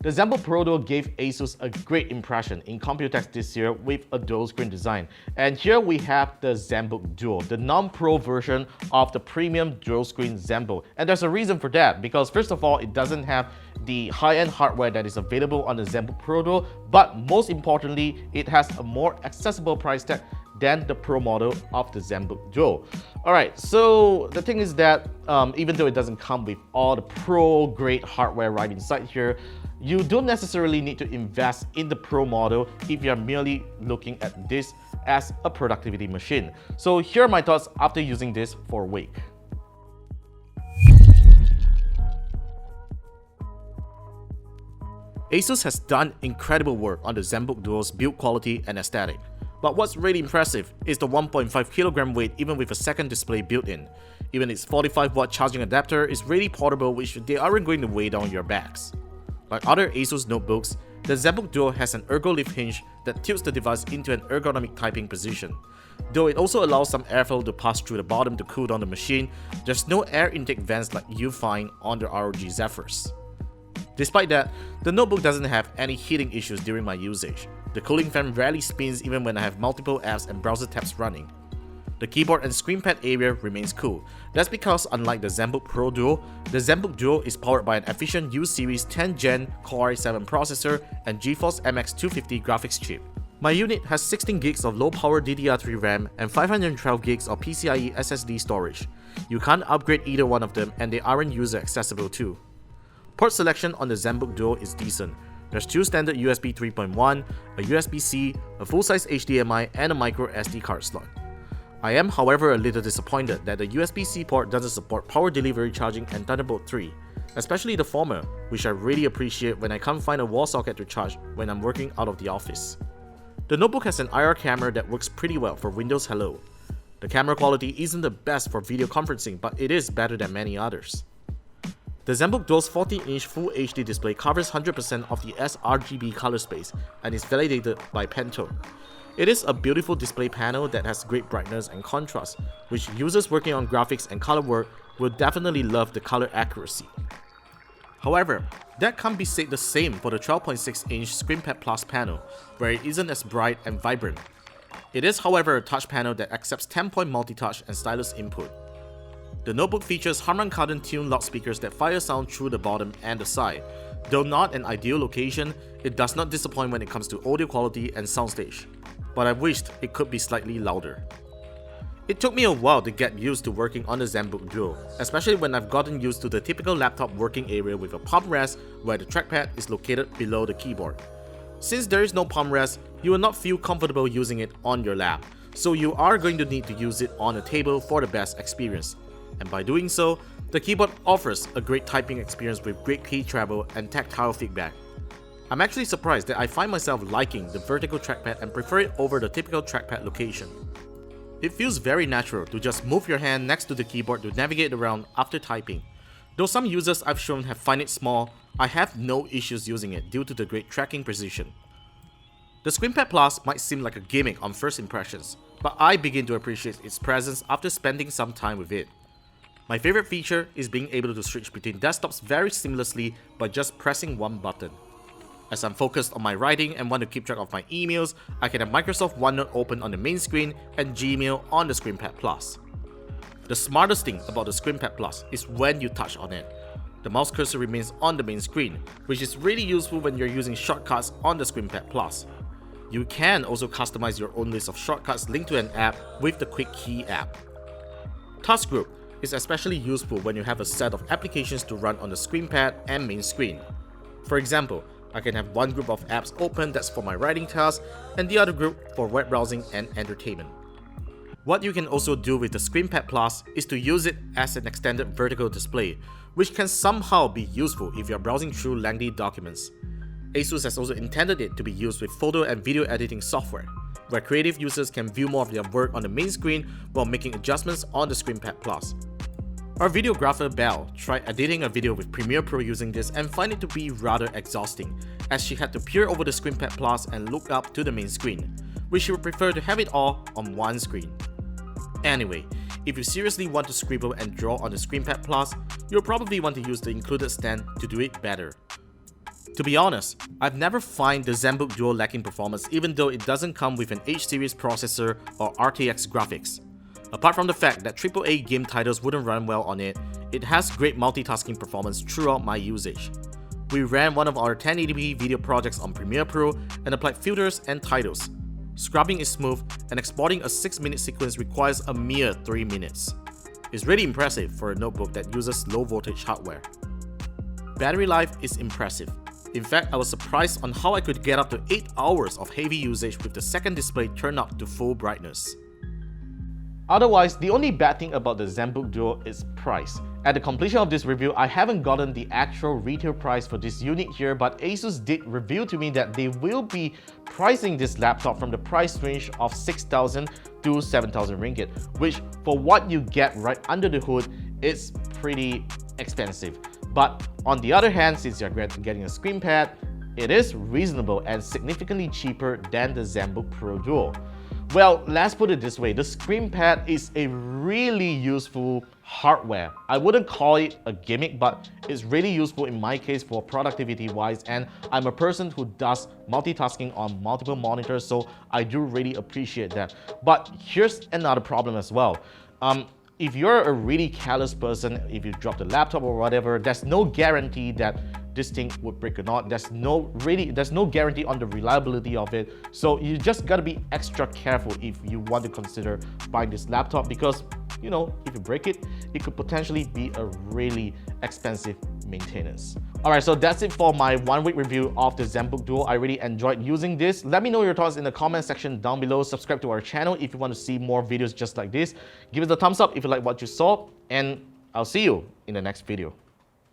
The ZenBook Pro Duo gave ASUS a great impression in Computex this year with a dual screen design. And here we have the ZenBook Duo, the non-pro version of the premium dual screen ZenBook. And there's a reason for that, because first of all, it doesn't have the high-end hardware that is available on the ZenBook Pro Duo, but most importantly, it has a more accessible price tag than the Pro model of the ZenBook Duo. Alright, so the thing is that even though it doesn't come with all the pro-grade hardware right inside here, you don't necessarily need to invest in the Pro model if you're merely looking at this as a productivity machine. So here are my thoughts after using this for a week. ASUS has done incredible work on the ZenBook Duo's build quality and aesthetic. But what's really impressive is the 1.5 kg weight even with a second display built in. Even its 45-watt charging adapter is really portable, which they aren't going to weigh down your bags. Like other ASUS notebooks, the ZenBook Duo has an ergo lift hinge that tilts the device into an ergonomic typing position. Though it also allows some airflow to pass through the bottom to cool down the machine, there's no air intake vents like you find on the ROG Zephyrs. Despite that, the notebook doesn't have any heating issues during my usage. The cooling fan rarely spins even when I have multiple apps and browser tabs running. The keyboard and ScreenPad area remains cool. That's because unlike the ZenBook Pro Duo, the ZenBook Duo is powered by an efficient U-Series 10th Gen Core i7 processor and GeForce MX 250 graphics chip. My unit has 16 gigs of low-power DDR3 RAM and 512 gigs of PCIe SSD storage. You can't upgrade either one of them, and they aren't user accessible too. Port selection on the ZenBook Duo is decent. There's two standard USB 3.1, a USB-C, a full-size HDMI, and a micro SD card slot. I am, however, a little disappointed that the USB-C port doesn't support power delivery charging and Thunderbolt 3, especially the former, which I really appreciate when I can't find a wall socket to charge when I'm working out of the office. The notebook has an IR camera that works pretty well for Windows Hello. The camera quality isn't the best for video conferencing, but it is better than many others. The ZenBook Duo's 14-inch Full HD display covers 100% of the sRGB color space and is validated by Pantone. It is a beautiful display panel that has great brightness and contrast, which users working on graphics and color work will definitely love the color accuracy. However, that can't be said the same for the 12.6-inch ScreenPad Plus panel, where it isn't as bright and vibrant. It is, however, a touch panel that accepts 10-point multi-touch and stylus input. The notebook features Harman Kardon tuned loudspeakers that fire sound through the bottom and the side. Though not an ideal location, it does not disappoint when it comes to audio quality and soundstage, but I wished it could be slightly louder. It took me a while to get used to working on the ZenBook Duo, especially when I've gotten used to the typical laptop working area with a palm rest where the trackpad is located below the keyboard. Since there is no palm rest, you will not feel comfortable using it on your lap, so you are going to need to use it on a table for the best experience. And by doing so, the keyboard offers a great typing experience with great key travel and tactile feedback. I'm actually surprised that I find myself liking the vertical trackpad and prefer it over the typical trackpad location. It feels very natural to just move your hand next to the keyboard to navigate around after typing. Though some users I've shown have find it small, I have no issues using it due to the great tracking precision. The ScreenPad Plus might seem like a gimmick on first impressions, but I begin to appreciate its presence after spending some time with it. My favorite feature is being able to switch between desktops very seamlessly by just pressing one button. As I'm focused on my writing and want to keep track of my emails, I can have Microsoft OneNote open on the main screen and Gmail on the ScreenPad Plus. The smartest thing about the ScreenPad Plus is when you touch on it. The mouse cursor remains on the main screen, which is really useful when you're using shortcuts on the ScreenPad Plus. You can also customize your own list of shortcuts linked to an app with the Quick Key app. Task Group is especially useful when you have a set of applications to run on the ScreenPad and main screen. For example, I can have one group of apps open that's for my writing tasks and the other group for web browsing and entertainment. What you can also do with the ScreenPad Plus is to use it as an extended vertical display, which can somehow be useful if you're browsing through lengthy documents. ASUS has also intended it to be used with photo and video editing software, where creative users can view more of their work on the main screen while making adjustments on the ScreenPad Plus. Our videographer Belle tried editing a video with Premiere Pro using this and found it to be rather exhausting, as she had to peer over the ScreenPad Plus and look up to the main screen, which she would prefer to have it all on one screen. Anyway, if you seriously want to scribble and draw on the ScreenPad Plus, you'll probably want to use the included stand to do it better. To be honest, I've never find the ZenBook Duo lacking performance even though it doesn't come with an H-series processor or RTX graphics. Apart from the fact that AAA game titles wouldn't run well on it, it has great multitasking performance throughout my usage. We ran one of our 1080p video projects on Premiere Pro and applied filters and titles. Scrubbing is smooth and exporting a 6-minute sequence requires a mere 3 minutes. It's really impressive for a notebook that uses low voltage hardware. Battery life is impressive. In fact, I was surprised on how I could get up to 8 hours of heavy usage with the second display turned up to full brightness. Otherwise, the only bad thing about the ZenBook Duo is price. At the completion of this review, I haven't gotten the actual retail price for this unit here, but ASUS did reveal to me that they will be pricing this laptop from the price range of 6,000 to 7,000 ringgit, which for what you get right under the hood is pretty expensive. But on the other hand, since you're getting a ScreenPad, it is reasonable and significantly cheaper than the ZenBook Pro Duo. Well, let's put it this way, the ScreenPad is a really useful hardware. I wouldn't call it a gimmick, but it's really useful in my case for productivity wise, and I'm a person who does multitasking on multiple monitors, so I do really appreciate that. But here's another problem as well. If you're a really careless person, if you drop the laptop or whatever, there's no guarantee that this thing would break or not. There's no guarantee on the reliability of it. So you just gotta be extra careful if you want to consider buying this laptop because, you know, if you break it, it could potentially be a really expensive maintenance. Alright, so that's it for my 1-week review of the ZenBook Duo. I really enjoyed using this. Let me know your thoughts in the comment section down below. Subscribe to our channel if you want to see more videos just like this. Give us a thumbs up if you like what you saw, and I'll see you in the next video.